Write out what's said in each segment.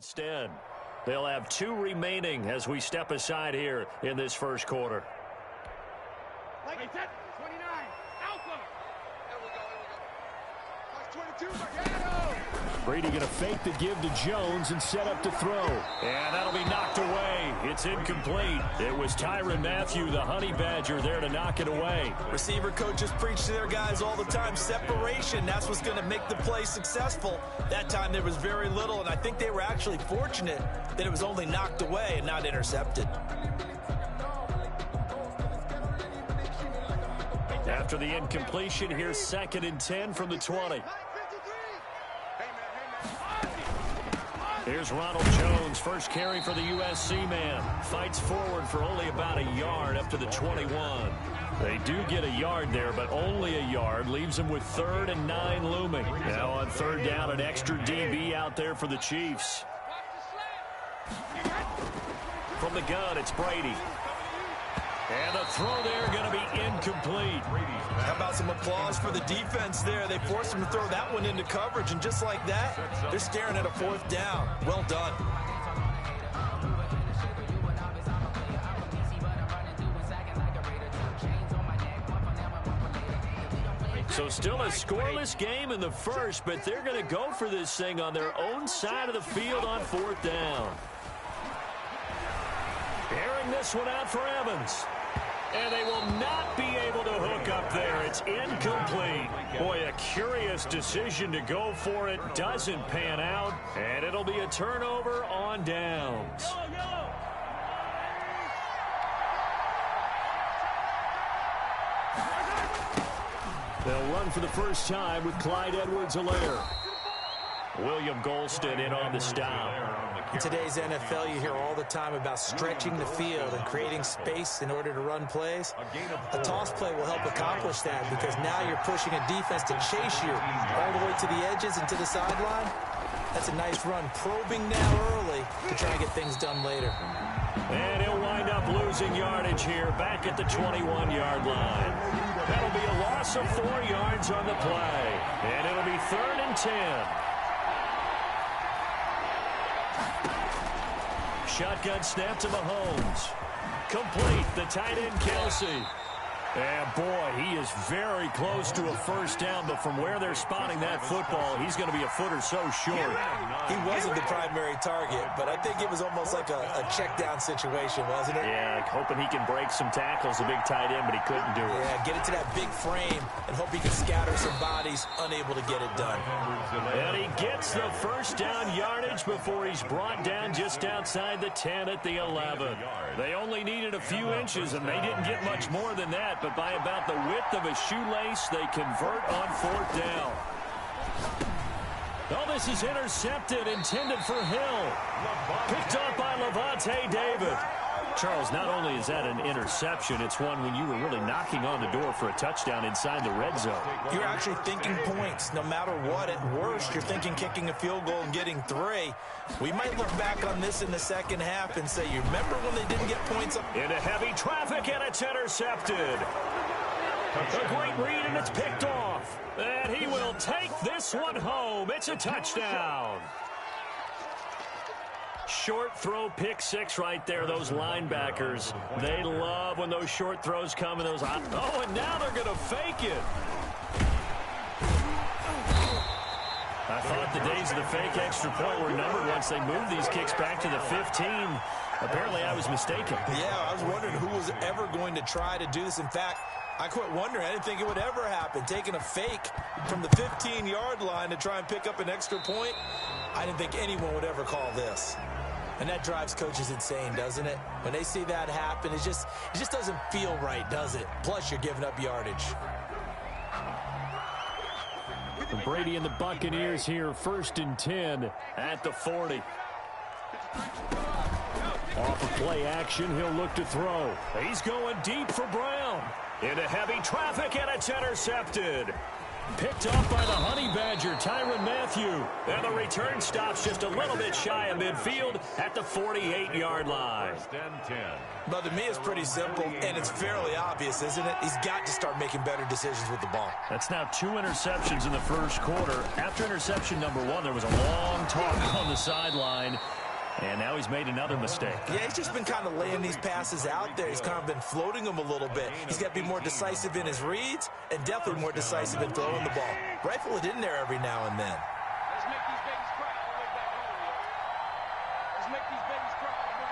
instead. They'll have 2 remaining as we step aside here in this first quarter. Like 29, Alpha. There we go. 22, Brady going to fake the give to Jones and set up to throw. And that'll be knocked away. It's incomplete. It was Tyrann Mathieu, the Honey Badger, there to knock it away. Receiver coaches preach to their guys all the time. Separation, that's what's going to make the play successful. That time there was very little, and I think they were actually fortunate that it was only knocked away and not intercepted. After the incompletion, here's 2nd and 10 from the 20. Here's Ronald Jones, first carry for the USC man. Fights forward for only about a yard up to the 21. They do get a yard there, but only a yard. Leaves them with 3rd and 9 looming. Now on 3rd down, an extra DB out there for the Chiefs. From the gun, it's Brady. And the throw there going to be incomplete. How about some applause for the defense there? They forced him to throw that one into coverage, and just like that, they're staring at a 4th down. Well done. So still a scoreless game in the first, but they're going to go for this thing on their own side of the field on 4th down. Airing this one out for Evans. And they will not be able to hook up there. It's incomplete. Boy, a curious decision to go for it. Doesn't pan out. And it'll be a turnover on downs. They'll run for the first time with Clyde Edwards-Helaire. William Golston in on the stop. In today's NFL, you hear all the time about stretching the field and creating space in order to run plays. A toss play will help accomplish that because now you're pushing a defense to chase you all the way to the edges and to the sideline. That's a nice run, probing now early to try and get things done later. And he'll wind up losing yardage here back at the 21-yard line. That'll be a loss of 4 yards on the play. And it'll be 3rd and 10. Shotgun snap to Mahomes. Complete, the tight end Kelsey. And boy, he is very close to a first down, but from where they're spotting that football, he's going to be a foot or so short. He wasn't the primary target, but I think it was almost like a check down situation, wasn't it? Yeah, hoping he can break some tackles, a big tight end, but he couldn't do it. Yeah, get it to that big frame and hope he can scatter some bodies, unable to get it done. And he gets the first down yardage before he's brought down just outside the 10 at the 11. They only needed a few inches, and they didn't get much more than that, but by about the width of a shoelace, they convert on 4th down. Oh, this is intercepted, intended for Hill. Picked up by Levante David. Charles, not only is that an interception, it's one when you were really knocking on the door for a touchdown inside the red zone. You're actually thinking points. No matter what, at worst, you're thinking kicking a field goal and getting 3. We might look back on this in the second half and say, you remember when they didn't get points? Into heavy traffic, and it's intercepted. A great read, and it's picked off. And he will take this one home. It's a touchdown. Short throw, pick 6 right there. Those linebackers, they love when those short throws come. And oh, and now they're going to fake it. I thought the days of the fake extra point were numbered once they moved these kicks back to the 15. Apparently, I was mistaken. Yeah, I was wondering who was ever going to try to do this. In fact, I quit wondering. I didn't think it would ever happen. Taking a fake from the 15-yard line to try and pick up an extra point, I didn't think anyone would ever call this. And that drives coaches insane, doesn't it? When they see that happen, it just doesn't feel right, does it? Plus, you're giving up yardage. Brady and the Buccaneers here, 1st and 10 at the 40. Off of play action, he'll look to throw. He's going deep for Brown. Into heavy traffic, and it's intercepted. Picked up by the Honey Badger. had your Tyrann Mathieu. And the return stops just a little bit shy of midfield at the 48-yard line. But to me, it's pretty simple, and it's fairly obvious, isn't it? He's got to start making better decisions with the ball. That's now 2 interceptions in the first quarter. After interception number 1, there was a long talk on the sideline. And now he's made another mistake. Yeah, he's just been kind of laying these passes out there. He's kind of been floating them a little bit. He's got to be more decisive in his reads and definitely more decisive in throwing the ball. Rifle it in there every now and then. Let's make these babies cry all the way back home, yo. Let's make these babies cry all the way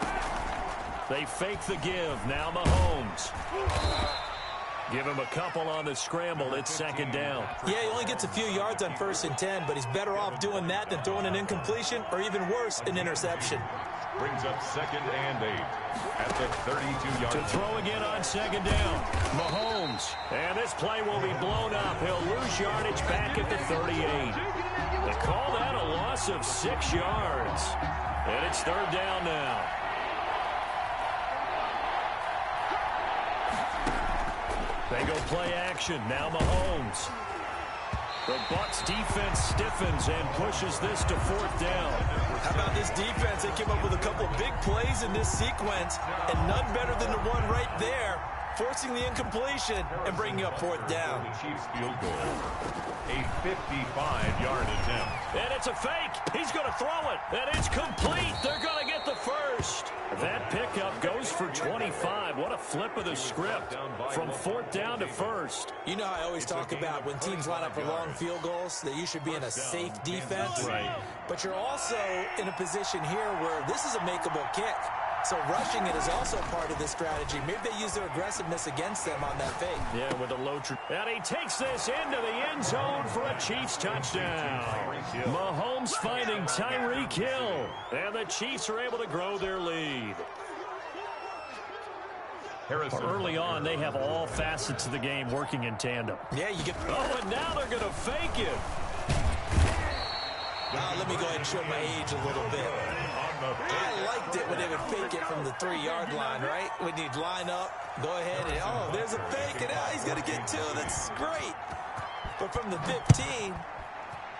back home. They fake the give. Now Mahomes. Give him a couple on the scramble. It's second down. Yeah, he only gets a few yards on 1st and 10, but he's better off doing that than throwing an incompletion or even worse, an interception. Brings up 2nd and 8 at the 32-yard line. To throw again on 2nd down. Mahomes. And this play will be blown up. He'll lose yardage back at the 38. They call that a loss of 6 yards. And it's 3rd down now. They go play action. Now Mahomes. The Bucs defense stiffens and pushes this to 4th down. How about this defense? They came up with a couple of big plays in this sequence, and none better than the one right there, forcing the incompletion and bringing up 4th down. The Chiefs field goal. A 55-yard attempt. And it's a fake. He's going to throw it. And it's complete. They're going to get the first. That pickup goes for 25. What a flip of the script from 4th down to 1st. You know, I always talk about when teams line up for long field goals that you should be in a safe defense. Right. But you're also in a position here where this is a makeable kick. So rushing it is also part of this strategy. Maybe they use their aggressiveness against them on that fake. Yeah, with a low... And he takes this into the end zone for a Chiefs touchdown. Mahomes finding Tyreek Hill. And the Chiefs are able to grow their lead. Early on, they have all facets of the game working in tandem. Yeah, you get... Oh, and now they're going to fake it. Let me go ahead and show my age a little bit. I liked it when they would fake it from the 3-yard line, right? When you'd line up, go ahead and, oh, there's a fake, and he's going to get 2. That's great. But from the 15,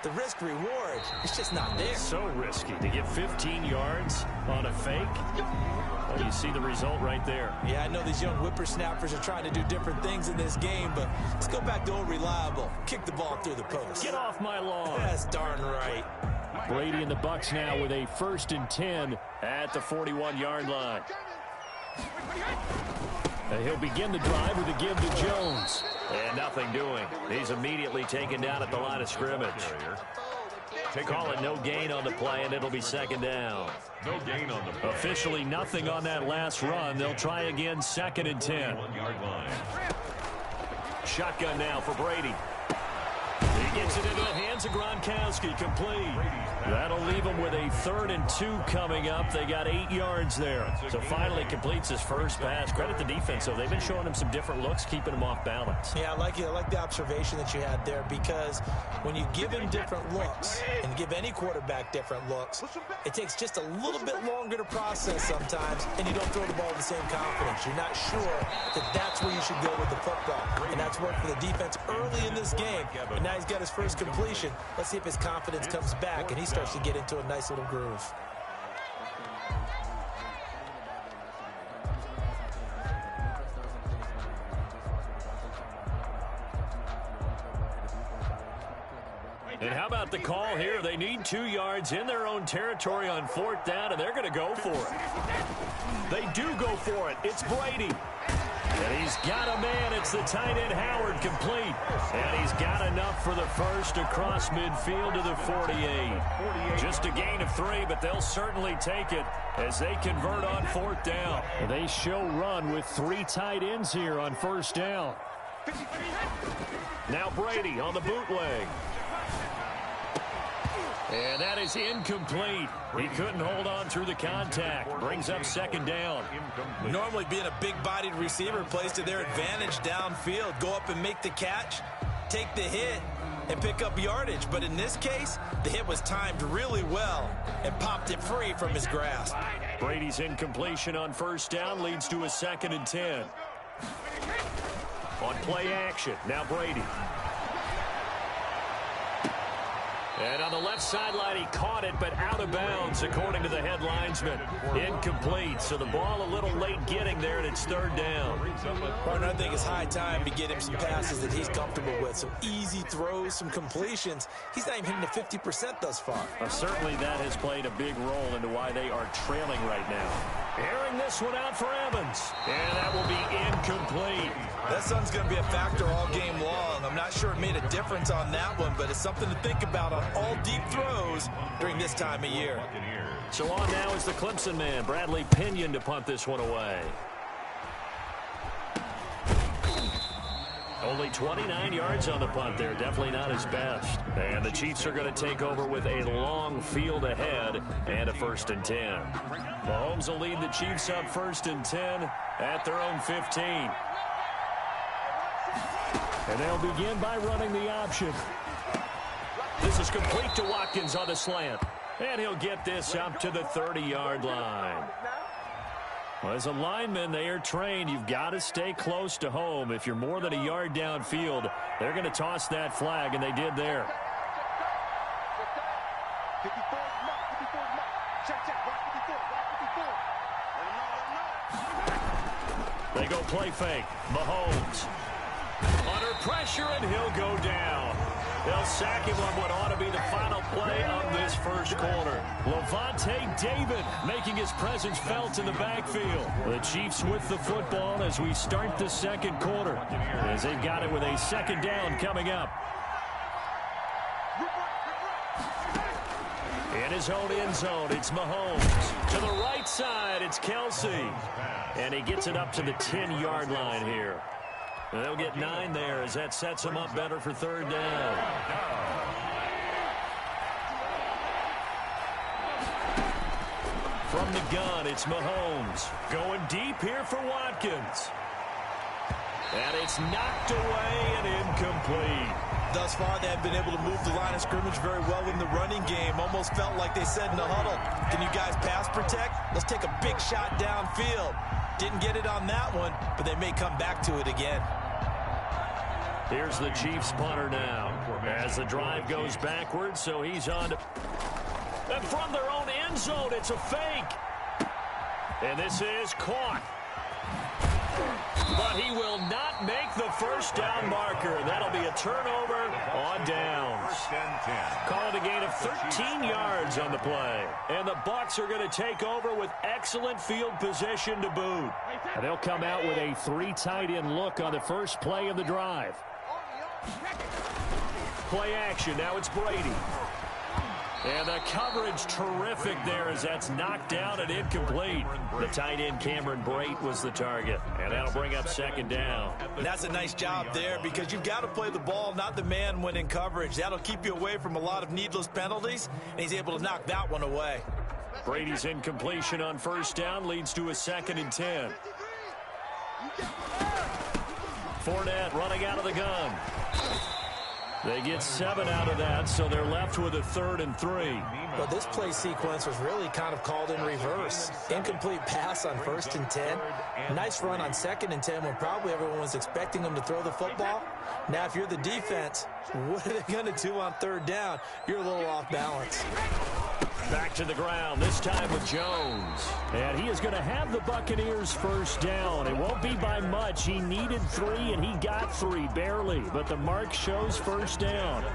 the risk-reward, it's just not there. So risky to get 15 yards on a fake. Well, you see the result right there. Yeah, I know these young whippersnappers are trying to do different things in this game, but let's go back to old reliable. Kick the ball through the post. Get off my lawn. That's darn right. Brady and the Bucs now with a 1st and 10 at the 41-yard line. And he'll begin the drive with a give to Jones. And nothing doing. He's immediately taken down at the line of scrimmage. Call it no gain on the play, and it'll be 2nd down. No gain on the play. Officially nothing on that last run. They'll try again, 2nd and 10. 1-yard line. Shotgun now for Brady. He gets it into the hands of Gronkowski, complete. That'll leave him with a 3rd and 2 coming up. They got 8 yards there. So finally completes his first pass. Credit the defense, though. They've been showing him some different looks, keeping him off balance. Yeah, I like the observation that you had there, because when you give him different looks and give any quarterback different looks, it takes just a little bit longer to process sometimes, and you don't throw the ball with the same confidence. You're not sure that that's where you should go with the football. And that's worked for the defense early in this game. And now he's got his first completion. Let's see if his confidence comes back and he starts to get into a nice little groove. And how about the call here? They need 2 yards in their own territory on 4th down, and they're going to go for it. They do go for it. It's Brady. And he's got a man. It's the tight end Howard, complete. And he's got enough for the first across midfield to the 48. Just a gain of 3, but they'll certainly take it as they convert on 4th down. They show run with 3 tight ends here on 1st down. Now Brady on the bootleg. And that is incomplete. He couldn't hold on through the contact. Brings up 2nd down. Normally being a big-bodied receiver plays to their advantage downfield. Go up and make the catch, take the hit, and pick up yardage. But in this case, the hit was timed really well and popped it free from his grasp. Brady's incompletion on 1st down leads to a 2nd and 10. On play action, now Brady. And on the left sideline, he caught it, but out of bounds, according to the head linesman. Incomplete, so the ball a little late getting there, and it's third down. Partner, I think it's high time to get him some passes that he's comfortable with. Some easy throws, some completions. He's not even hitting the 50% thus far. Certainly that has played a big role into why they are trailing right now. Airing this one out for Evans. And that will be incomplete. That sun's going to be a factor all game long. I'm not sure it made a difference on that one, but it's something to think about on all deep throws during this time of year. So on now is the Clemson man, Bradley Pinion, to punt this one away. Only 29 yards on the punt there. Definitely not his best. And the Chiefs are going to take over with a long field ahead and a 1st and 10. Mahomes will lead the Chiefs up 1st and 10 at their own 15. And they'll begin by running the option. This is complete to Watkins on the slant. And he'll get this up to the 30-yard line. Well, as a lineman, they are trained. You've got to stay close to home. If you're more than a yard downfield, they're going to toss that flag, and they did there. They go play fake. Mahomes under pressure, and he'll go down. They'll sack him on what ought to be the final play of this first quarter. Levante David making his presence felt in the backfield. The Chiefs with the football as we start the second quarter, as they've got it with a 2nd down coming up. In his own end zone, it's Mahomes. To the right side, it's Kelsey. And he gets it up to the 10-yard line here. They'll get 9 there as that sets them up better for 3rd down. From the gun, it's Mahomes. Going deep here for Watkins. And it's knocked away and incomplete. Thus far, they have been able to move the line of scrimmage very well in the running game. Almost felt like they said in the huddle, can you guys pass protect? Let's take a big shot downfield. Didn't get it on that one, but they may come back to it again. Here's the Chiefs punter now as the drive goes backwards, so he's on to... And from their own end zone, it's a fake. And this is caught. But he will not make the 1st down marker. That'll be a turnover on downs. Call it a gain of 13 yards on the play. And the Bucs are going to take over with excellent field position to boot. And they'll come out with a 3 tight end look on the first play of the drive. Play action. Now it's Brady. And the coverage terrific there as that's knocked down and incomplete. The tight end Cameron Brate was the target. And that'll bring up 2nd down. That's a nice job there because you've got to play the ball, not the man when in coverage. That'll keep you away from a lot of needless penalties, and he's able to knock that one away. Brady's incompletion on 1st down leads to a 2nd and 10. Fournette running out of the gun. They get 7 out of that, so they're left with a 3rd and 3. But this play sequence was really kind of called in reverse. Incomplete pass on 1st and 10. Nice run on 2nd and 10 when probably everyone was expecting them to throw the football. Now, if you're the defense, what are they going to do on 3rd down? You're a little off balance. Back to the ground, this time with Jones. And he is going to have the Buccaneers 1st down. It won't be by much. He needed 3, and he got 3, barely. But the mark shows 1st down.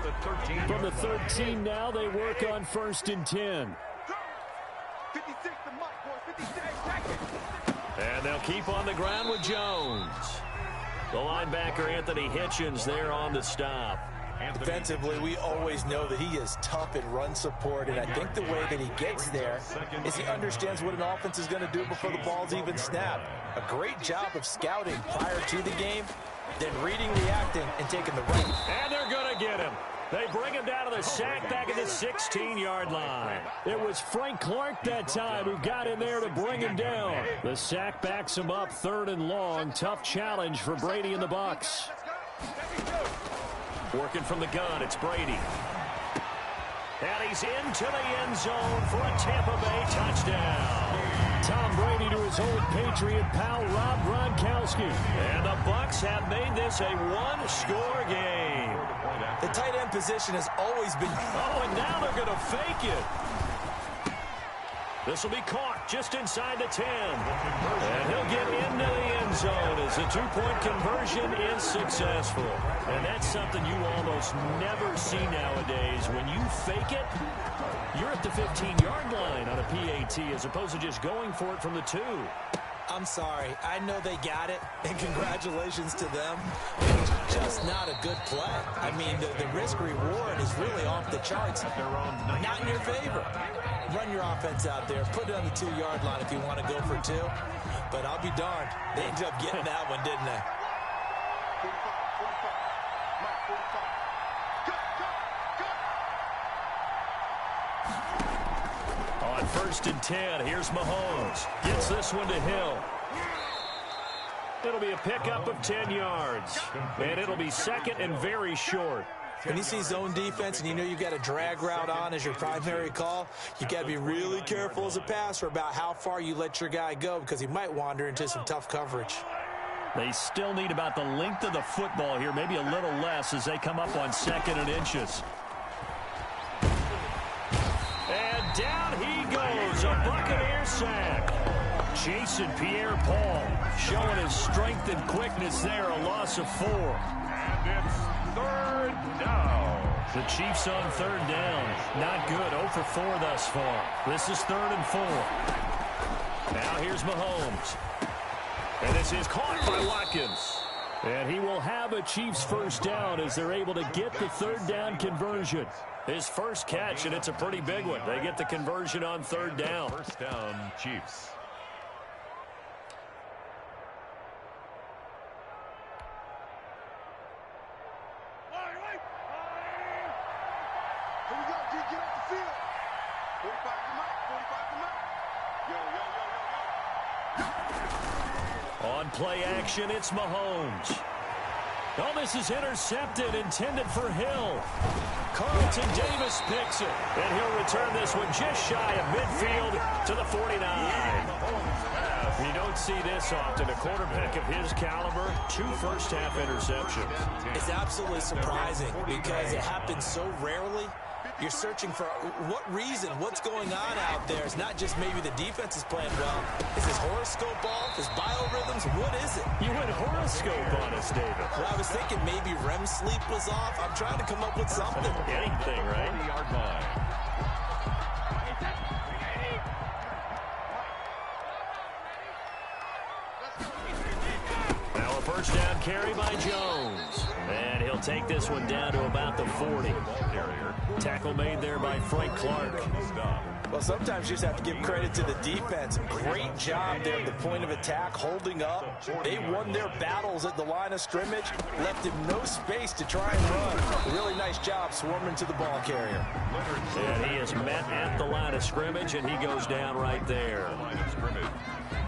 From the 13 now, they work on 1st and 10. And they'll keep on the ground with Jones. The linebacker, Anthony Hitchens, there on the stop. Defensively, we always know that he is tough in run support, and I think the way that he gets there is he understands what an offense is going to do before the ball's even snapped. A great job of scouting prior to the game, then reading, reacting, and taking the right. And they're going to get him. They bring him down to the sack back at the 16-yard line. It was Frank Clark that time who got in there to bring him down. The sack backs him up 3rd and long. Tough challenge for Brady and the Bucs. Working from the gun, it's Brady. And he's into the end zone for a Tampa Bay touchdown. Tom Brady to his old Patriot pal, Rob Gronkowski. And the Bucs have made this a 1-score game. The tight end position has always been... Oh, and now they're going to fake it. This will be caught just inside the 10. And he'll get into the end zone as the two-point conversion is successful. And that's something you almost never see nowadays. When you fake it, you're at the 15-yard line on a PAT as opposed to just going for it from the 2. I'm sorry. I know they got it, and congratulations to them. It's just not a good play. I mean, the risk-reward is really off the charts. Not in your favor. Run your offense out there. Put it on the 2-yard line if you want to go for 2. But I'll be darned. They ended up getting that one, didn't they? 1st and 10. Here's Mahomes. Gets this one to Hill. It'll be a pickup of 10 yards. And it'll be second and very short. When you see zone defense and you know you got a drag route on as your primary call, you got to be really careful as a passer about how far you let your guy go because he might wander into some tough coverage. They still need about the length of the football here, maybe a little less as they come up on 2nd and inches. And down he goes, a Buccaneer sack. Jason Pierre-Paul showing his strength and quickness there, a loss of 4. And it's 3rd down. The Chiefs on 3rd down. Not good, 0 for 4 thus far. This is 3rd and 4. Now here's Mahomes. And this is caught by Watkins. And he will have a Chiefs 1st down as they're able to get the 3rd down conversion. His first catch, and it's a pretty big one. They get the conversion on 3rd down. 1st down, Chiefs. Here we go, D. Get off the field. 45 come out. 45 come out. Yo. On play action, it's Mahomes. Oh, this is intercepted, intended for Hill. Carlton Davis picks it, and he'll return this one just shy of midfield to the 49. You don't see this often. A quarterback of his caliber, 2 first-half interceptions. It's absolutely surprising because it happens so rarely. You're searching for what reason, what's going on out there. It's not just maybe the defense is playing well. Is his horoscope off? His biorhythms? What is it? You went horoscope on us, David. Well, I was thinking maybe REM sleep was off. I'm trying to come up with something. Anything, right? 40-yard line. Now a 1st down carry by Jones. And he'll take this one down to about the 40. Tackle made there by Frank Clark. Well, sometimes you just have to give credit to the defense. Great job there at the point of attack, holding up. They won their battles at the line of scrimmage, left him no space to try and run. Really nice job swarming to the ball carrier. And he is met at the line of scrimmage, and he goes down right there.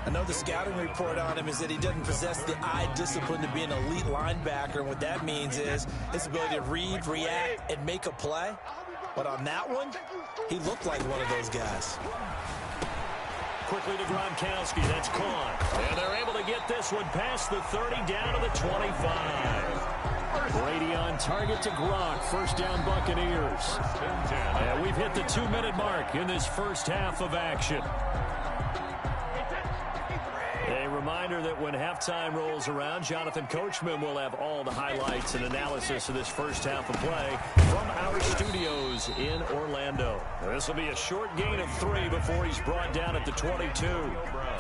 I know the scouting report on him is that he doesn't possess the eye discipline to be an elite linebacker, and what that means is his ability to read, react, and make a play. But on that one, he looked like one of those guys. Quickly to Gronkowski, that's caught. And they're able to get this one past the 30 down to the 25. Brady on target to Gronk, 1st down Buccaneers. And we've hit the 2-minute mark in this first half of action. A reminder that when halftime rolls around, Jonathan Coachman will have all the highlights and analysis of this first half of play from our studios in Orlando. This will be a short gain of 3 before he's brought down at the 22.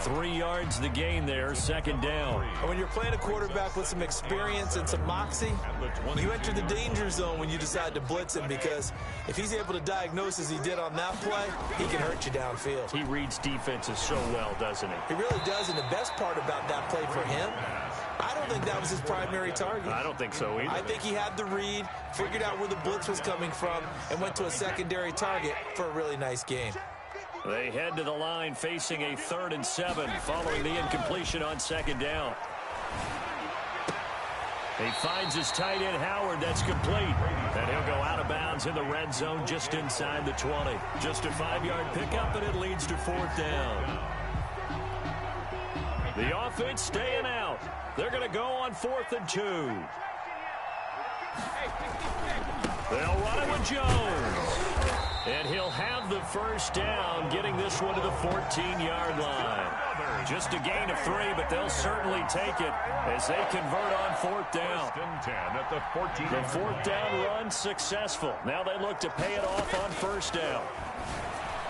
3 yards the gain there, 2nd down. And when you're playing a quarterback with some experience and some moxie, you enter the danger zone when you decide to blitz him, because if he's able to diagnose as he did on that play, he can hurt you downfield. He reads defenses so well, doesn't he? He really does, and the best part about that play for him, I don't think that was his primary target. I don't think so either. I think he had the read, figured out where the blitz was coming from, and went to a secondary target for a really nice gain. They head to the line facing a 3rd and 7 following the incompletion on 2nd down. He finds his tight end Howard. That's complete. And he'll go out of bounds in the red zone just inside the 20. Just a 5-yard pickup, and it leads to 4th down. The offense staying out. They're going to go on 4th and 2. They'll run it with Jones. And he'll have the first down, getting this one to the 14-yard line. Just a gain of 3, but they'll certainly take it as they convert on 4th down. The 4th down run successful. Now they look to pay it off on 1st down.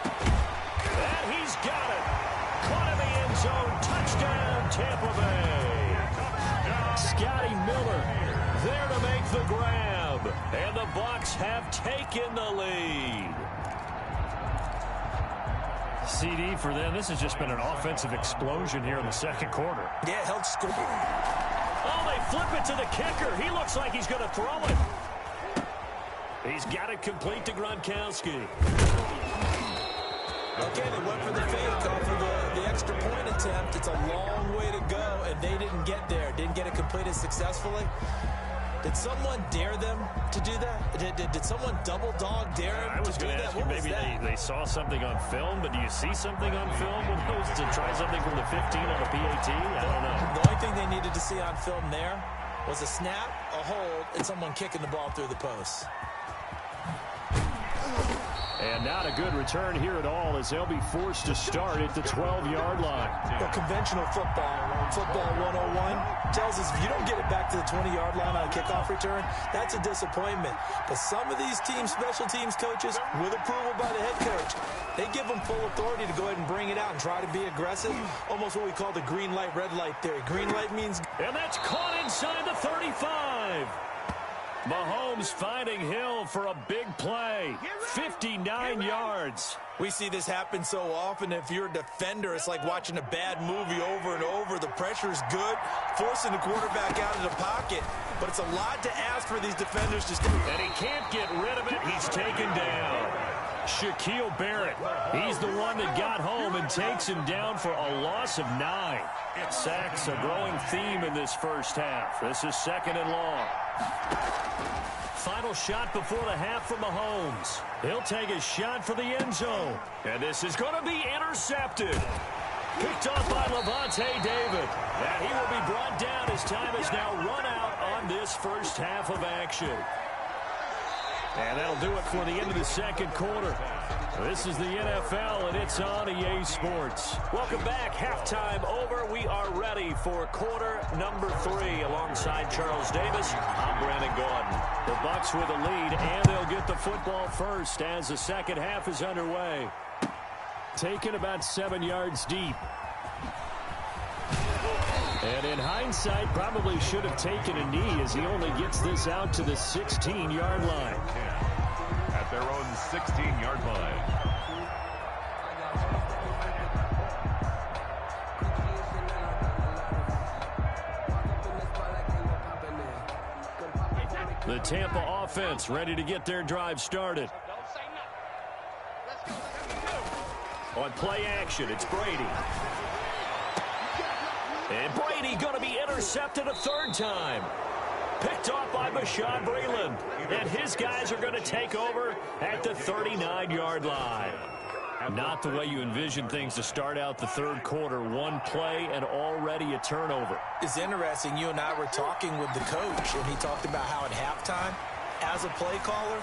And he's got it. Caught in the end zone. Touchdown, Tampa Bay. Scotty Miller there to make the grab. And the Bucs have taken the lead. CD for them. This has just been an offensive explosion here in the second quarter. Yeah, helped score. Oh, they flip it to the kicker. He looks like he's going to throw it. He's got it complete to Gronkowski. Okay, they went for the fake off of the extra point attempt. It's a long way to go, and they didn't get there. Didn't get it completed successfully. Did someone dare them to do that? Did someone double dog dare them I was going to ask you, maybe they saw something on film, but do you see something on film with those to try something from the 15 on a PAT? I don't know. The only thing they needed to see on film there was a snap, a hold, and someone kicking the ball through the post. And not a good return here at all as they'll be forced to start at the 12-yard line. Well, conventional football 101 tells us if you don't get it back to the 20-yard line on a kickoff return, that's a disappointment. But some of these teams, special teams coaches, with approval by the head coach, they give them full authority to go ahead and bring it out and try to be aggressive. Almost what we call the green light, red light theory. Green light means... And that's caught inside the 35. Mahomes finding Hill for a big play. 59 yards. We see this happen so often. If you're a defender, it's like watching a bad movie over and over. The pressure is good, forcing the quarterback out of the pocket. But it's a lot to ask for these defenders to stay. And he can't get rid of it. He's taken down. Shaquille Barrett. He's the one that got home and takes him down for a loss of 9. Sacks a growing theme in this first half. This is 2nd and long. Final shot before the half from Mahomes. He'll take a shot for the end zone. And this is going to be intercepted. Picked off by Levante David. And he will be brought down as time is now run out on this first half of action. And that'll do it for the end of the second quarter. This is the NFL, and it's on EA Sports. Welcome back. Halftime over. We are ready for quarter number 3. Alongside Charles Davis, I'm Brandon Gordon. The Bucs with a lead, and they'll get the football first as the second half is underway. Taken about 7 yards deep. And in hindsight, probably should have taken a knee as he only gets this out to the 16-yard line. At their own 16-yard line. The Tampa offense ready to get their drive started. On play action, it's Brady. And Brady going to be intercepted a 3rd time. Picked off by Bashaud Breeland. And his guys are going to take over at the 39-yard line. Not the way you envision things to start out the third quarter. One play and already a turnover. It's interesting. You and I were talking with the coach, and he talked about how at halftime, as a play caller,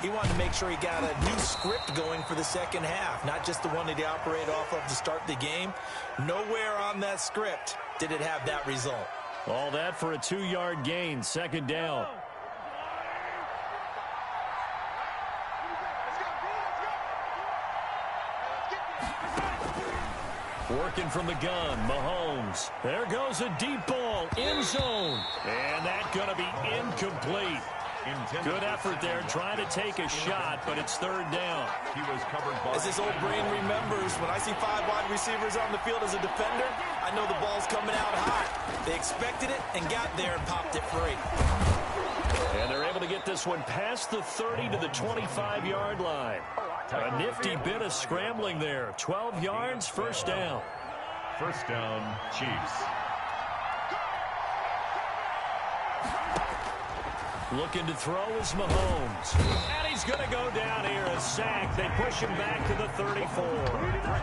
he wanted to make sure he got a new script going for the second half, not just the one that he operated off of to start the game. Nowhere on that script did it have that result. All that for a 2-yard gain, 2nd down. Working from the gun, Mahomes. There goes a deep ball, end zone. And that's going to be incomplete. Good effort there, trying to take a shot, but it's 3rd down. He was covered by... As his old brain remembers, when I see 5 wide receivers on the field as a defender, I know the ball's coming out hot. They expected it and got there and popped it free. And they're able to get this one past the 30 to the 25-yard line. A nifty bit of scrambling there. 12 yards, 1st down. 1st down, Chiefs. Looking to throw is Mahomes. And he's going to go down here. A sack. They push him back to the 34.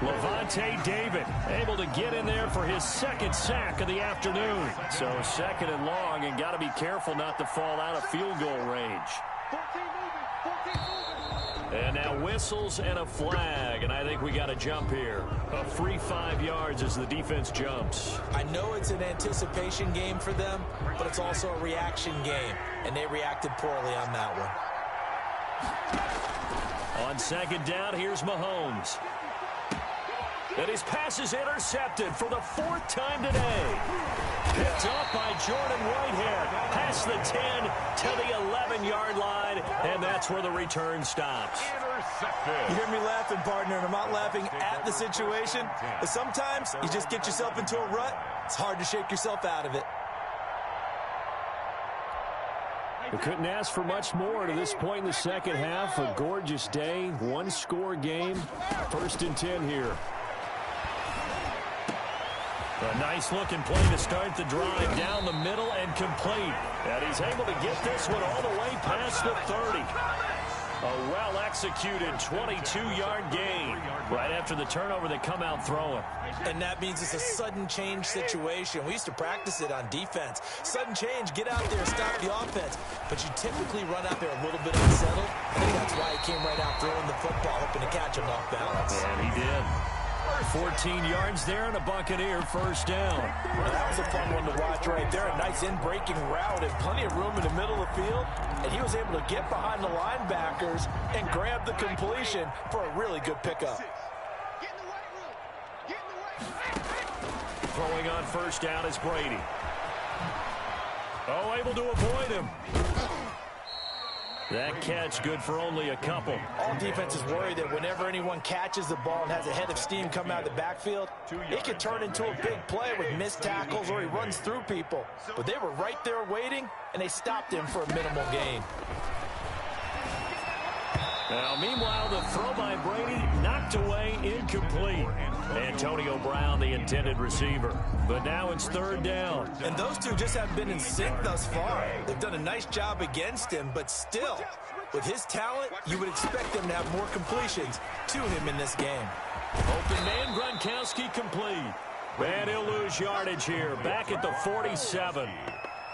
Levante David able to get in there for his second sack of the afternoon. So second and long, and got to be careful not to fall out of field goal range. And now whistles and a flag, and I think we got a jump here. A free 5 yards as the defense jumps. I know it's an anticipation game for them, but it's also a reaction game, and they reacted poorly on that one. On second down, here's Mahomes. And his pass is intercepted for the 4th time today. Picked up by Jordan Whitehead. Past the 10 to the 11-yard line, and that's where the return stops. You hear me laughing, partner, and I'm not laughing at the situation. But sometimes you just get yourself into a rut. It's hard to shake yourself out of it. We couldn't ask for much more to this point in the second half. A gorgeous day, one-score game. 1st and 10 here. A nice-looking play to start the drive down the middle and complete. And he's able to get this one all the way past the 30. A well-executed 22-yard gain right after the turnover. They come out throwing. And that means it's a sudden change situation. We used to practice it on defense. Sudden change, get out there, stop the offense. But you typically run out there a little bit unsettled. I think that's why he came right out throwing the football, hoping to catch him off balance. And he did. 14 yards there and a Buccaneer 1st down. Well, that was a fun one to watch right there. A nice in-breaking route and plenty of room in the middle of the field. And he was able to get behind the linebackers and grab the completion for a really good pickup. Throwing on 1st down is Brady. Oh, able to avoid him. That catch good for only a couple. All defenses worry that whenever anyone catches the ball and has a head of steam come out of the backfield, it can turn into a big play with missed tackles or he runs through people. But they were right there waiting, and they stopped him for a minimal gain. Now, meanwhile, the throw by Brady knocked away, incomplete. Antonio Brown, the intended receiver. But now it's 3rd down. And those two just haven't been in sync thus far. They've done a nice job against him, but still, with his talent, you would expect them to have more completions to him in this game. Open man, Gronkowski complete. And he'll lose yardage here, back at the 47.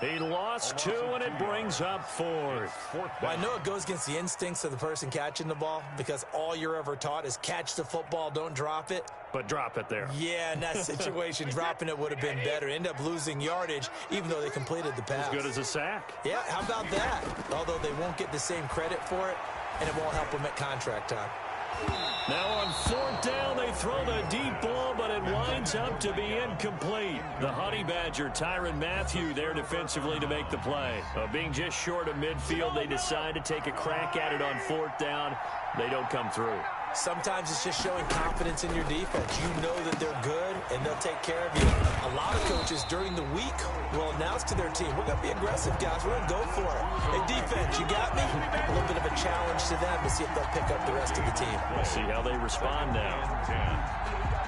He lost 2, and it brings up 4th. Well, I know it goes against the instincts of the person catching the ball because all you're ever taught is catch the football, don't drop it. But drop it there. Yeah, in that situation, dropping it would have been better. End up losing yardage, even though they completed the pass. As good as a sack. Yeah, how about that? Although they won't get the same credit for it, and it won't help them at contract time. Now on 4th down, they throw the deep ball, but it winds up to be incomplete. The Honey Badger, Tyrann Mathieu, there defensively to make the play. Being just short of midfield, they decide to take a crack at it on 4th down. They don't come through. Sometimes it's just showing confidence in your defense. You know that they're good, and they'll take care of you. A lot of coaches during the week will announce to their team, we're going to be aggressive, guys. We're going to go for it. Hey, defense, you got me? A little bit of a challenge to them to see if they'll pick up the rest of the team. We'll see how they respond now.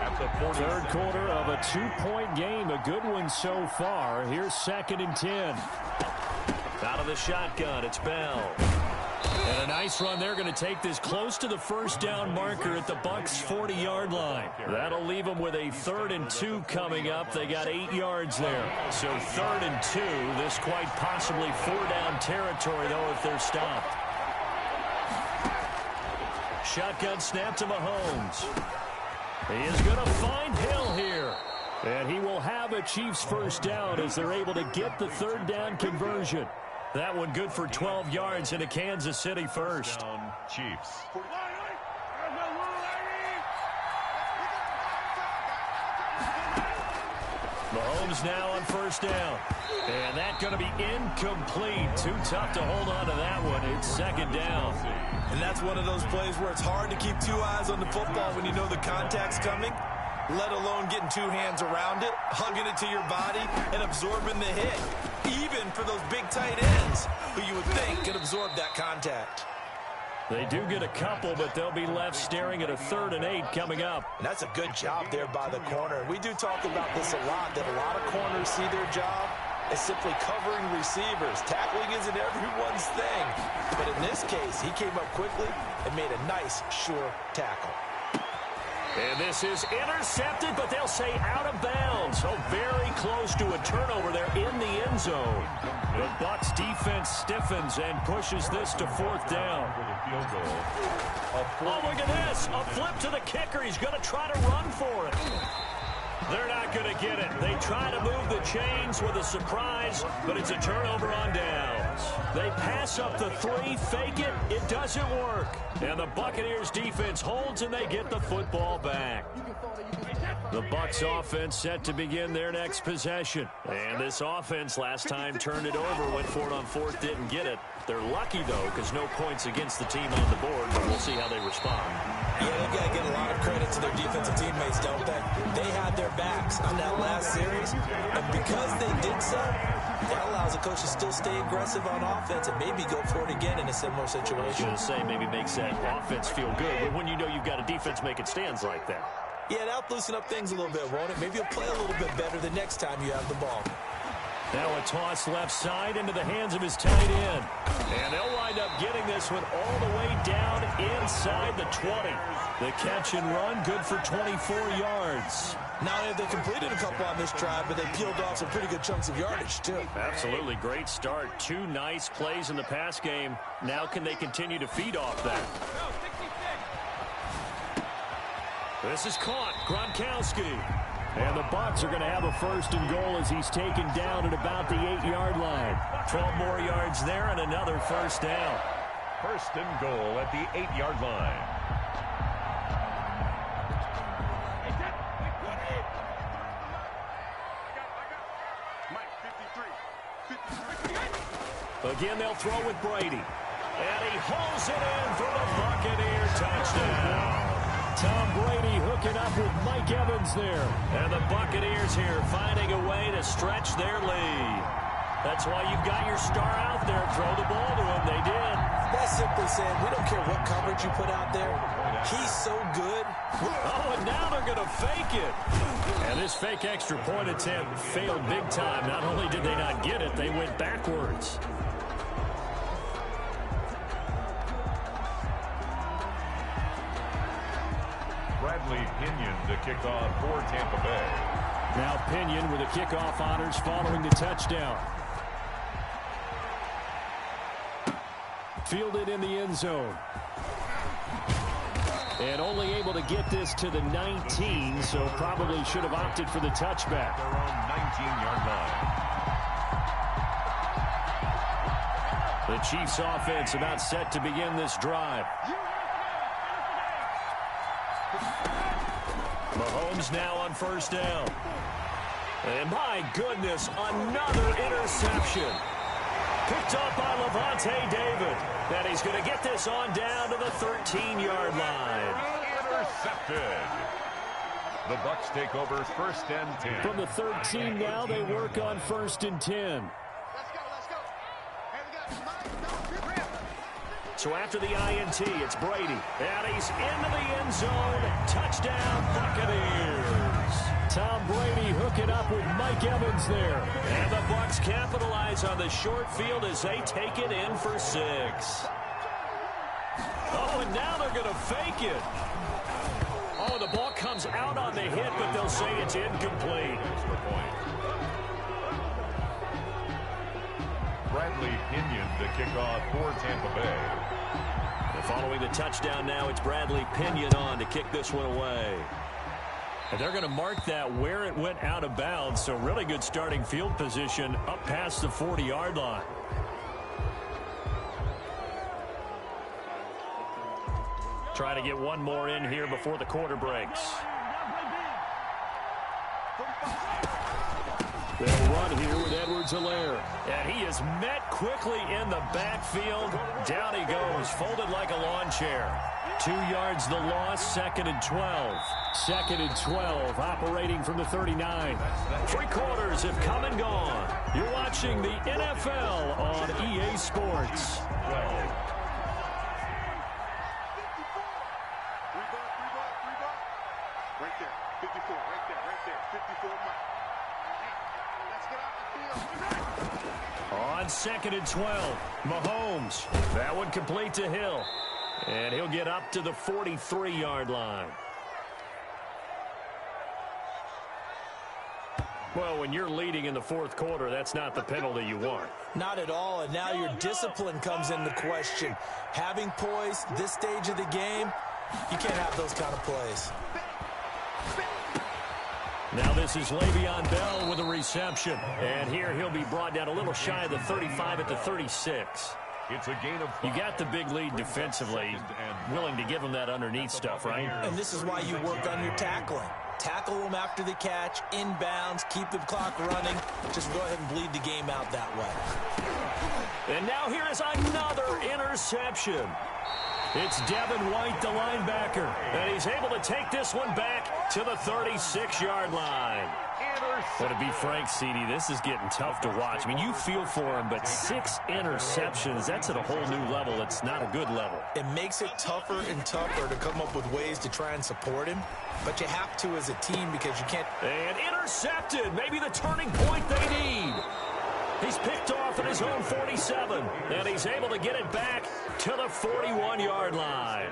At the 3rd quarter of a 2-point game. A good one so far. Here's 2nd and 10. Out of the shotgun, it's Bell. And a nice run. They're going to take this close to the 1st down marker at the Bucs' 40-yard line. That'll leave them with a 3rd and 2 coming up. They got 8 yards there. So 3rd and 2. This quite possibly 4-down territory, though, if they're stopped. Shotgun snap to Mahomes. He is going to find Hill here. And he will have a Chiefs 1st down as they're able to get the 3rd down conversion. That one good for 12 yards into Kansas City 1st. Chiefs. Mahomes now on 1st down. And that's going to be incomplete. Too tough to hold on to that one. It's 2nd down. And that's one of those plays where it's hard to keep 2 eyes on the football when you know the contact's coming, let alone getting 2 hands around it, hugging it to your body, and absorbing the hit. Even for those big tight ends who you would think could absorb that contact. They do get a couple, but they'll be left staring at a 3rd and 8 coming up. And that's a good job there by the corner. We do talk about this a lot, that a lot of corners see their job is simply covering receivers. Tackling isn't everyone's thing. But in this case, he came up quickly and made a nice, sure tackle. And this is intercepted, but they'll say out of bounds. So very close to a turnover there in the end zone. The Bucs defense stiffens and pushes this to fourth down. Oh, look at this. A flip to the kicker. He's going to try to run for it. They're not going to get it. They try to move the chains with a surprise, but it's a turnover on downs. They pass up the 3, fake it. It doesn't work. And the Buccaneers defense holds, and they get the football back. The Bucs offense set to begin their next possession. And this offense last time turned it over, went for it on fourth, didn't get it. They're lucky, though, because no points against the team on the board, but we'll see how they respond. Yeah, they've got to give a lot of credit to their defensive teammates, don't they? They had their backs on that last series, and because they did so, that allows the coach to still stay aggressive on offense and maybe go for it again in a similar situation. I was going to say, maybe makes that offense feel good, but when you know you've got a defense making stands like that. Yeah, that'll loosen up things a little bit, won't it? Maybe you'll play a little bit better the next time you have the ball. Now a toss left side into the hands of his tight end. And they'll wind up getting this one all the way down inside the 20. The catch and run, good for 24 yards. Not only have they completed a couple on this drive, but they peeled off some pretty good chunks of yardage, too. Absolutely great start. 2 nice plays in the pass game. Now can they continue to feed off that? This is caught. Gronkowski. And the Bucs are going to have a first and goal as he's taken down at about the 8-yard line. 12 more yards there and another first down. First and goal at the 8-yard line. Again, they'll throw with Brady. And he hauls it in for the Buccaneer touchdown. Tom Brady hooking up with Mike Evans there. And the Buccaneers here finding a way to stretch their lead. That's why you've got your star out there. Throw the ball to him. They did. That's simply saying we don't care what coverage you put out there. He's so good. Oh, and now they're going to fake it. And this fake extra point attempt failed big time. Not only did they not get it, they went backwards. Bradley Pinion to kick off for Tampa Bay. Now Pinion with the kickoff honors following the touchdown. Fielded in the end zone. And only able to get this to the 19, so probably should have opted for the touchback. Their own 19-yard line. The Chiefs offense about set to begin this drive. Mahomes now on first down. And my goodness, another interception. Picked up by Levante David. And he's going to get this on down to the 13-yard line. Intercepted. The Bucs take over first and 10. From the 13 now, they work on first and 10. So after the INT, it's Brady. And he's into the end zone. Touchdown, Buccaneers. Tom Brady hooking up with Mike Evans there. And the Bucs capitalize on the short field as they take it in for 6. Oh, and now they're going to fake it. Oh, the ball comes out on the hit, but they'll say it's incomplete. Extra point. Bradley Pinion to kick off for Tampa Bay. And following the touchdown now, it's Bradley Pinion on to kick this one away. And they're going to mark that where it went out of bounds, so really good starting field position up past the 40-yard line. Try to get one more in here before the quarter breaks. They'll run here with Edwards-Helaire. And he is met quickly in the backfield. Down he goes, folded like a lawn chair. 2 yards the loss, second and 12. Second and 12, operating from the 39. 3 quarters have come and gone. You're watching the NFL on EA Sports. 12. Right there, 54, right there, 54 Mike. Let's get out the field. it's 2nd and 12. Mahomes. That one complete to Hill. And he'll get up to the 43-yard line. Well, when you're leading in the fourth quarter, that's not the penalty you want. Not at all, and now your discipline comes into question. Having poise this stage of the game, you can't have those kind of plays. Now this is Le'Veon Bell with a reception. And here he'll be brought down a little shy of the 35 at the 36. It's a gain of 5. You got the big lead defensively, willing to give him that underneath stuff, right? And this is why you work on your tackling. Tackle them after the catch, inbounds, keep the clock running. Just go ahead and bleed the game out that way. And now here is another interception. It's Devin White, the linebacker, and he's able to take this one back to the 36-yard line. But to be frank, CD, this is getting tough to watch. I mean, you feel for him, but 6 interceptions, that's at a whole new level. It's not a good level. It makes it tougher and tougher to come up with ways to try and support him, but you have to as a team because you can't. And intercepted, maybe the turning point they need. He's picked off at his own 47, and he's able to get it back to the 41-yard line.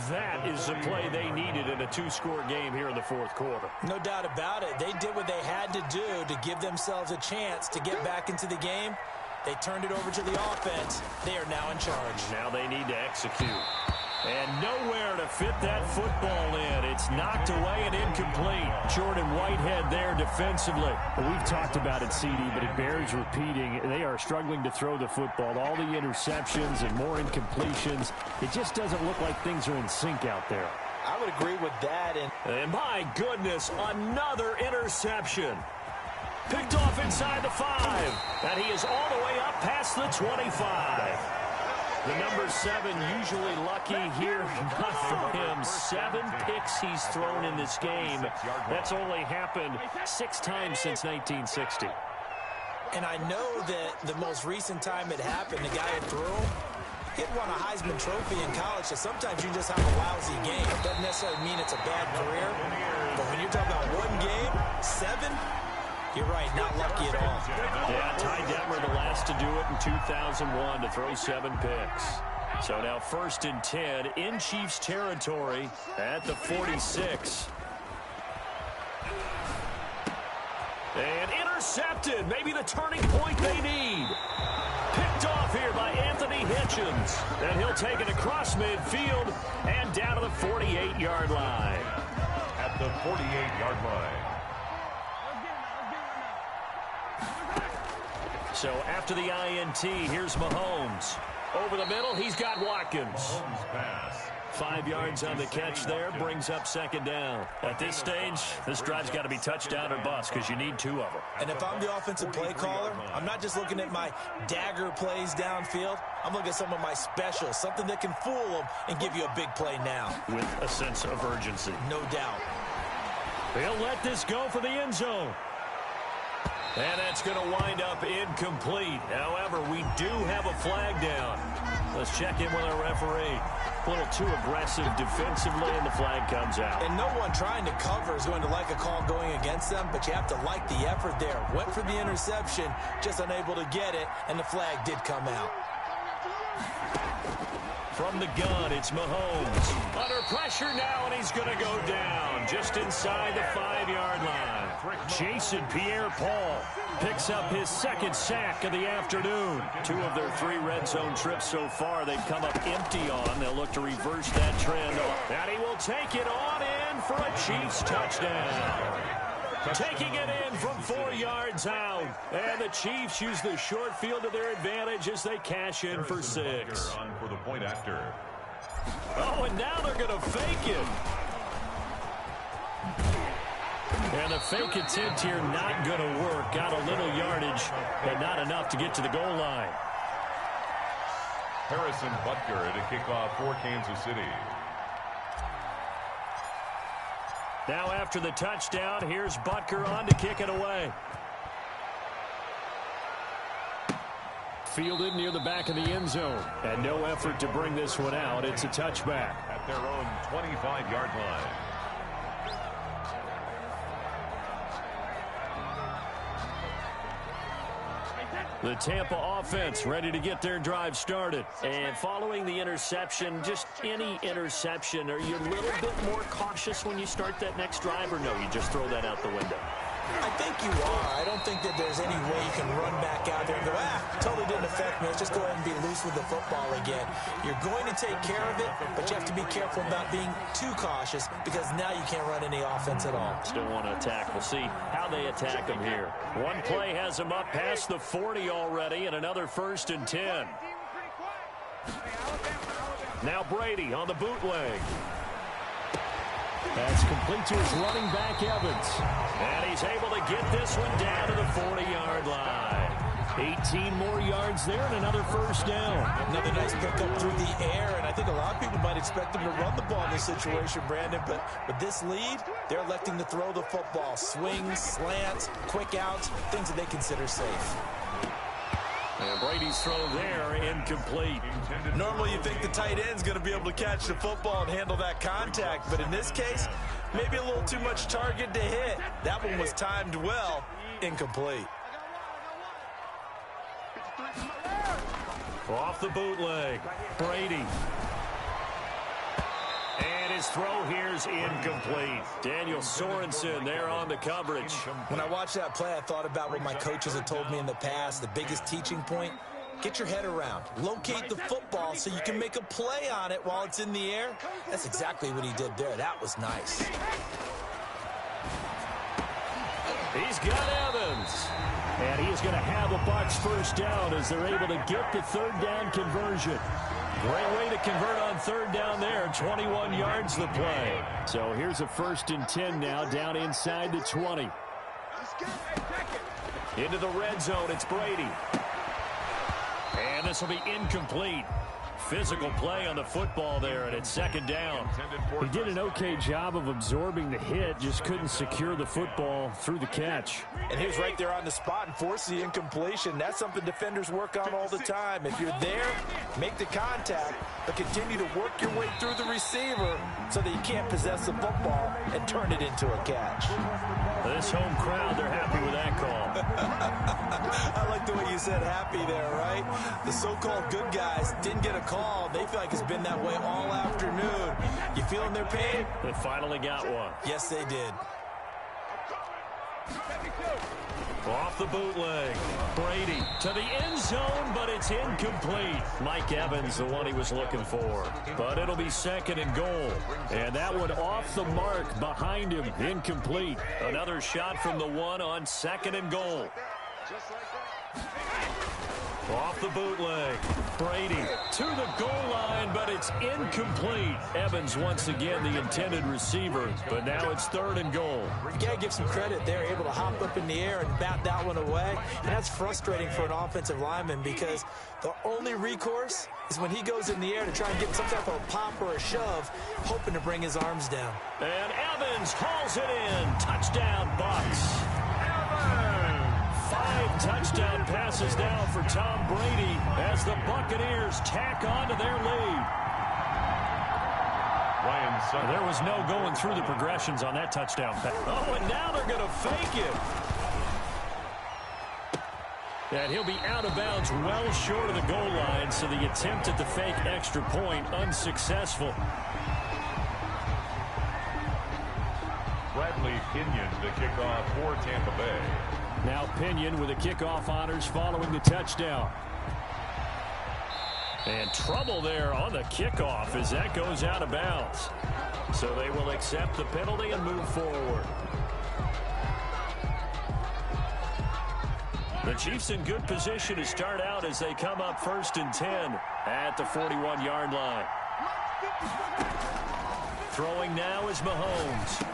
That is the play they needed in a 2-score game here in the fourth quarter. No doubt about it. They did what they had to do to give themselves a chance to get back into the game. They turned it over to the offense. They are now in charge. Now they need to execute. And nowhere to fit that football in. It's knocked away and incomplete. Jordan Whitehead there defensively. We've talked about it, CD, but it bears repeating. They are struggling to throw the football. All the interceptions and more incompletions. It just doesn't look like things are in sync out there. I would agree with that. And my goodness, another interception. Picked off inside the 5. And he is all the way up past the 25. The number 7 usually lucky here, not for him. 7 picks he's thrown in this game. That's only happened 6 times since 1960. And I know that the most recent time it happened, the guy who threw him, he won a Heisman Trophy in college, so sometimes you just have a lousy game. It doesn't necessarily mean it's a bad career, but when you're talking about one game, 7, you're right, not lucky at all. Yeah, Ty Detmer, the last to do it in 2001 to throw 7 picks. So now 1st and 10 in Chiefs territory at the 46. And intercepted. Maybe the turning point they need. Picked off here by Anthony Hitchens. And he'll take it across midfield and down to the 48-yard line. At the 48-yard line. So after the INT, here's Mahomes. Over the middle, he's got Watkins. 5 yards on the catch there, brings up 2nd down. At this stage, this drive's got to be touchdown or bust because you need 2 of them. And if I'm the offensive play caller, I'm not just looking at my dagger plays downfield. I'm looking at some of my specials, something that can fool them and give you a big play now. With a sense of urgency. No doubt. They'll let this go for the end zone. And that's going to wind up incomplete. However, we do have a flag down. Let's check in with our referee. A little too aggressive defensively, and the flag comes out. And no one trying to cover is going to like a call going against them, but you have to like the effort there. Went for the interception, just unable to get it, and the flag did come out. From the gun, it's Mahomes. Under pressure now, and he's going to go down just inside the 5-yard line. Jason Pierre-Paul picks up his 2nd sack of the afternoon. 2 of their 3 red zone trips so far they've come up empty on. They'll look to reverse that trend. And he will take it on in for a Chiefs touchdown. Taking it in from 4 yards out. And the Chiefs use the short field to their advantage as they cash in for 6. On for the point after. Oh, and now they're going to fake it. And the fake attempt here not going to work. Got a little yardage, but not enough to get to the goal line. Harrison Butker to kick off for Kansas City. Now after the touchdown, here's Butker on to kick it away. Fielded near the back of the end zone. And no effort to bring this one out. It's a touchback. At their own 25-yard line. The Tampa offense ready to get their drive started. And following the interception, just any interception, are you a little bit more cautious when you start that next drive, or no, you just throw that out the window? I think you are. I don't think that there's any way you can run back out there and go, totally didn't affect me. Let's just go ahead and be loose with the football again. You're going to take care of it, but you have to be careful about being too cautious because now you can't run any offense at all. Still want to attack. We'll see how they attack them here. One play has them up past the 40 already, and another 1st and 10. Now Brady on the bootleg. That's complete to his running back, Evans. And he's able to get this one down to the 40-yard line. 18 more yards there and another 1st down. Another nice pickup through the air, and I think a lot of people might expect him to run the ball in this situation, Brandon, but with this lead, they're electing to throw the football. Swings, slants, quick outs, things that they consider safe. And Brady's throw there, incomplete. Normally you think the tight end's going to be able to catch the football and handle that contact, but in this case, maybe a little too much target to hit. That one was timed well, incomplete. Off the bootleg, Brady. And his throw here's incomplete. Daniel Sorensen there on the coverage. When I watched that play, I thought about what my coaches had told me in the past. The biggest teaching point, get your head around. Locate the football so you can make a play on it while it's in the air. That's exactly what he did there. That was nice. He's got Evans. And he is going to have a Bucs 1st down as they're able to get the 3rd down conversion. Great way to convert on 3rd down there. 21 yards the play. So here's a 1st and 10 now down inside the 20. Into the red zone, it's Brady. And this will be incomplete. Physical play on the football there, and it's 2nd down. He did an okay job of absorbing the hit, just couldn't secure the football through the catch. And he was right there on the spot and forced the incompletion. That's something defenders work on all the time. If you're there, make the contact, but continue to work your way through the receiver so that you can't possess the football and turn it into a catch. This home crowd, they're happy with that call. I like the way you said happy there, right? The so-called good guys didn't get a call. They feel like it's been that way all afternoon. You feeling their pain? They finally got one. Yes, they did. Off the bootleg. Brady to the end zone, but it's incomplete. Mike Evans, the one he was looking for. But it'll be 2nd and goal. And that one off the mark behind him. Incomplete. Another shot from the 1 on 2nd and goal. Off the bootleg. Brady to the goal line, but it's incomplete. Evans once again the intended receiver, but now it's 3rd and goal. You got to give some credit. They're able to hop up in the air and bat that one away, and that's frustrating for an offensive lineman because the only recourse is when he goes in the air to try and get some type of a pop or a shove, hoping to bring his arms down. And Evans hauls it in. Touchdown, Bucs. 5 touchdown passes now for Tom Brady as the Buccaneers tack on to their lead. There was no going through the progressions on that touchdown pass. Oh, and now they're going to fake it. And he'll be out of bounds well short of the goal line, so the attempt at the fake extra point unsuccessful. Bradley Pinion to kick off for Tampa Bay. Now Pinion with the kickoff honors following the touchdown. And trouble there on the kickoff as that goes out of bounds. So they will accept the penalty and move forward. The Chiefs in good position to start out as they come up 1st and 10 at the 41-yard line. Throwing now is Mahomes.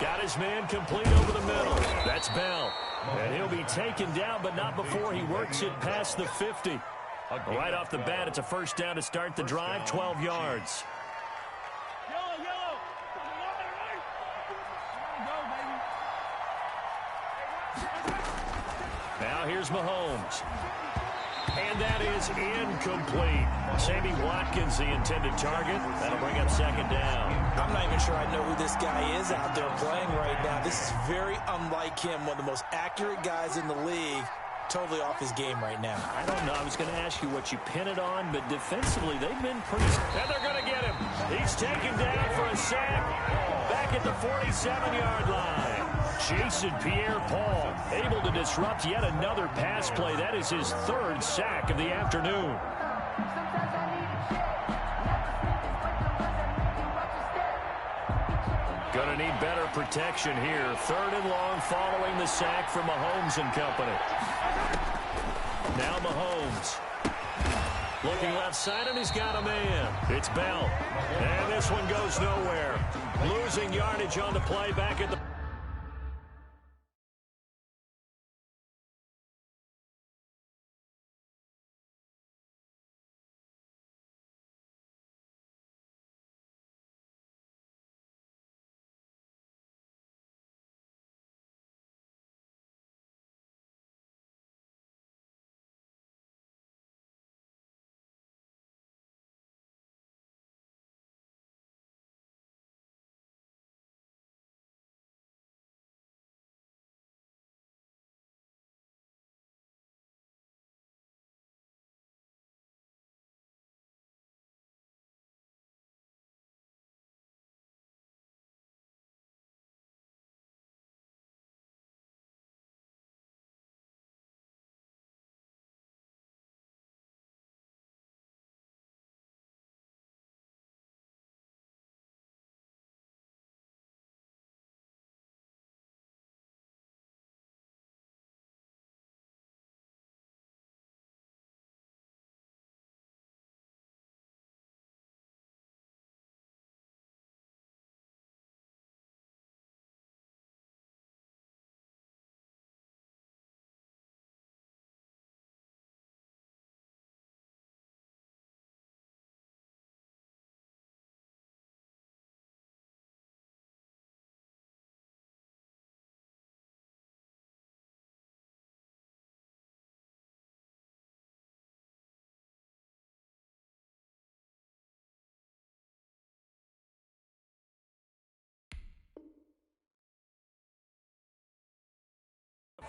Got his man complete over the middle. That's Bell. And he'll be taken down, but not before he works it past the 50. Right off the bat, it's a 1st down to start the drive, 12 yards. Now here's Mahomes. And that is incomplete. Sammy Watkins, the intended target. That'll bring up 2nd down. I'm not even sure I know who this guy is out there playing right now. This is very unlike him, one of the most accurate guys in the league. totally off his game right now. I don't know. I was going to ask you what you pin it on, but defensively, they've been pretty... And they're going to get him. He's taken down for a sack back at the 47-yard line. Jason Pierre-Paul able to disrupt yet another pass play. That is his third sack of the afternoon. Going to need better protection here. 3rd and long following the sack from Mahomes and company. Now Mahomes. Looking left side, and he's got a man. It's Bell. And this one goes nowhere. Losing yardage on the play back at the...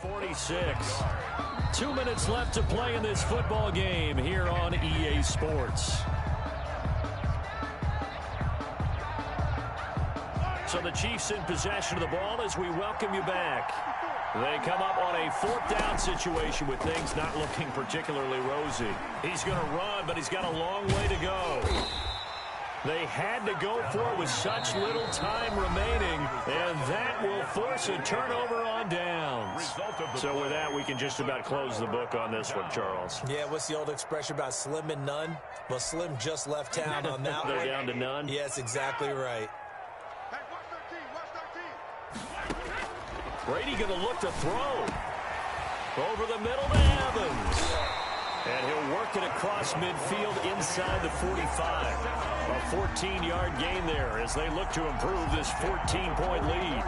.46. 2 minutes left to play in this football game here on EA Sports. So the Chiefs in possession of the ball as we welcome you back. They come up on a 4th down situation with things not looking particularly rosy. He's going to run, but he's got a long way to go. They had to go for it with such little time remaining, and that will force a turnover on downs. So with that, we can just about close the book on this one, Charles. Yeah, what's the old expression about slim and none? Well, Slim just left town on that one. They're down to none? Yes, exactly right. Brady going to look to throw. Over the middle to Evans. And he'll work it across midfield inside the 45. A 14-yard gain there as they look to improve this 14-point lead.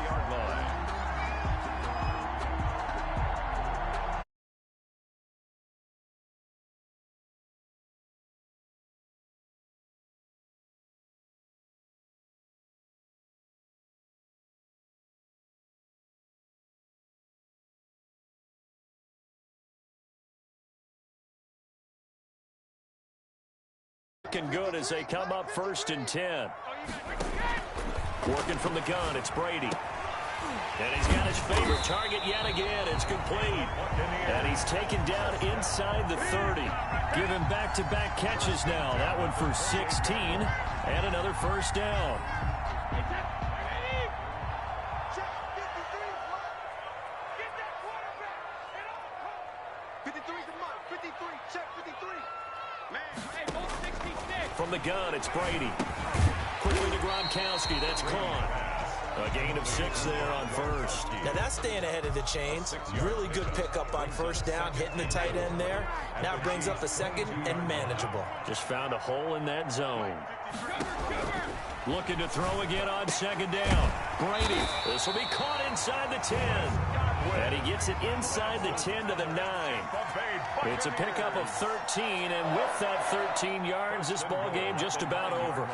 Looking good as they come up 1st and 10. Working from the gun, it's Brady. And he's got his favorite target yet again. It's complete. And he's taken down inside the 30. Giving back-to-back catches now. That one for 16 and another 1st down. From the gun, it's Brady. Quickly to Gronkowski. That's caught. A gain of 6 there on 1st. Now that's staying ahead of the chains. Really good pickup on 1st down, hitting the tight end there. Now it brings up a 2nd and manageable. Just found a hole in that zone. Looking to throw again on 2nd down. Brady. This will be caught inside the 10. And he gets it inside the 10 to the 9. It's a pickup of 13, and with that 13 yards, this ball game just about over.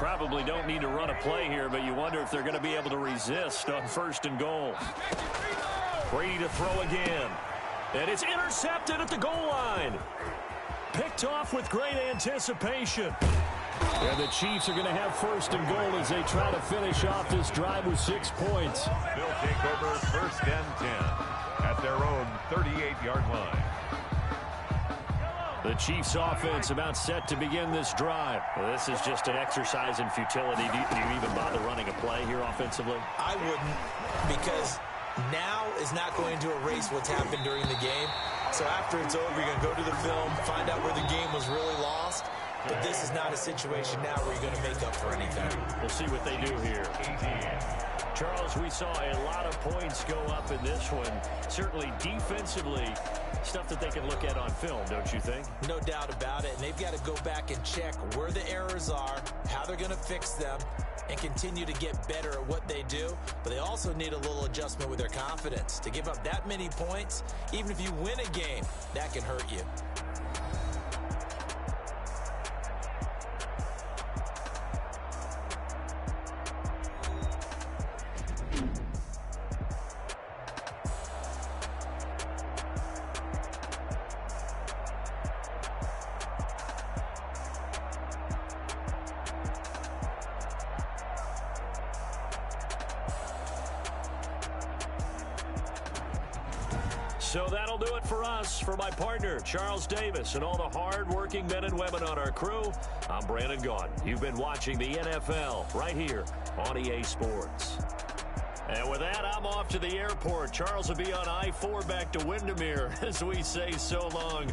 Probably don't need to run a play here, but you wonder if they're going to be able to resist on 1st and goal. Brady to throw again. And it's intercepted at the goal line. Picked off with great anticipation. And the Chiefs are going to have 1st and goal as they try to finish off this drive with 6 points. They'll take over 1st and 10 at their own 38-yard line. The Chiefs offense about set to begin this drive. Well, this is just an exercise in futility. Do you even bother running a play here offensively? I wouldn't, because now is not going to erase what's happened during the game. So after it's over, you're going to go to the film, find out where the game was really lost. But this is not a situation now where you're going to make up for anything. We'll see what they do here. Charles, we saw a lot of points go up in this one. Certainly defensively, stuff that they can look at on film, don't you think? No doubt about it. And they've got to go back and check where the errors are, how they're going to fix them, and continue to get better at what they do. But they also need a little adjustment with their confidence. To give up that many points, even if you win a game, that can hurt you. So that'll do it for us. For my partner, Charles Davis, and all the hard-working men and women on our crew, I'm Brandon Gaudin. You've been watching the NFL right here on EA Sports. And with that, I'm off to the airport. Charles will be on I-4 back to Windermere as we say so long